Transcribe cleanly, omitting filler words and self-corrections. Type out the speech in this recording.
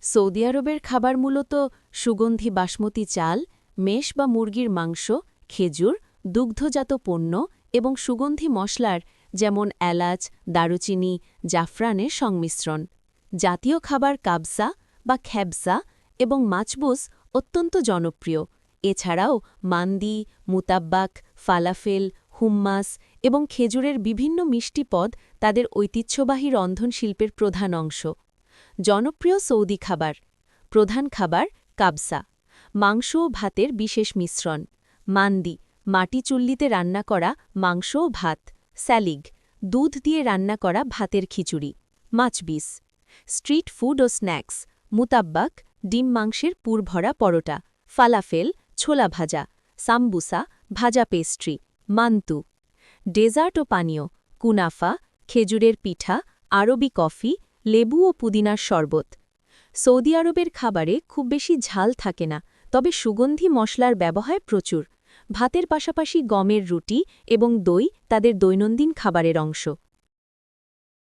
Saudi আরবের খাবার মূলত সুগন্ধি বাসমতি চাল, মেষ বা মুরগির মাংস, খেজুর, দুগ্ধজাত পণ্য এবং সুগন্ধি মশলার যেমন এলাচ, দারুচিনি, জাফরানের সংমিশ্রণ। জাতীয় খাবার কাবসা বা খ্যাবসা এবং মাছবুস অত্যন্ত জনপ্রিয়। এছাড়াও মান্দি, মুতাব্বাক, ফালাফেল, হুম্মাস এবং খেজুরের বিভিন্ন মিষ্টি পদ তাদের ঐতিহ্যবাহী রন্ধনশিল্পের প্রধান অংশ। জনপ্রিয় সৌদি খাবার। প্রধান খাবার কাবসা, মাংস ও ভাতের বিশেষ মিশ্রণ। মান্দি, মাটি চুল্লিতে রান্না করা মাংস ও ভাত। স্যালিগ, দুধ দিয়ে রান্না করা ভাতের খিচুড়ি। মাছবিস, স্ট্রিট ফুড ও স্ন্যাক্স। মুতাব্বাক, ডিম মাংসের পুরভরা পরোটা। ফালাফেল, ছোলা ভাজা। সাম্বুসা, ভাজা পেস্ট্রি। মান্তু, ডেজার্ট ও পানীয়। কুনাফা, খেজুরের পিঠা, আরবি কফি, লেবু ও পুদিনার শরবত। সৌদি আরবের খাবারে খুব বেশি ঝাল থাকে না, তবে সুগন্ধি মশলার ব্যবহার প্রচুর। ভাতের পাশাপাশি গমের রুটি এবং দই তাদের দৈনন্দিন খাবারের অংশ।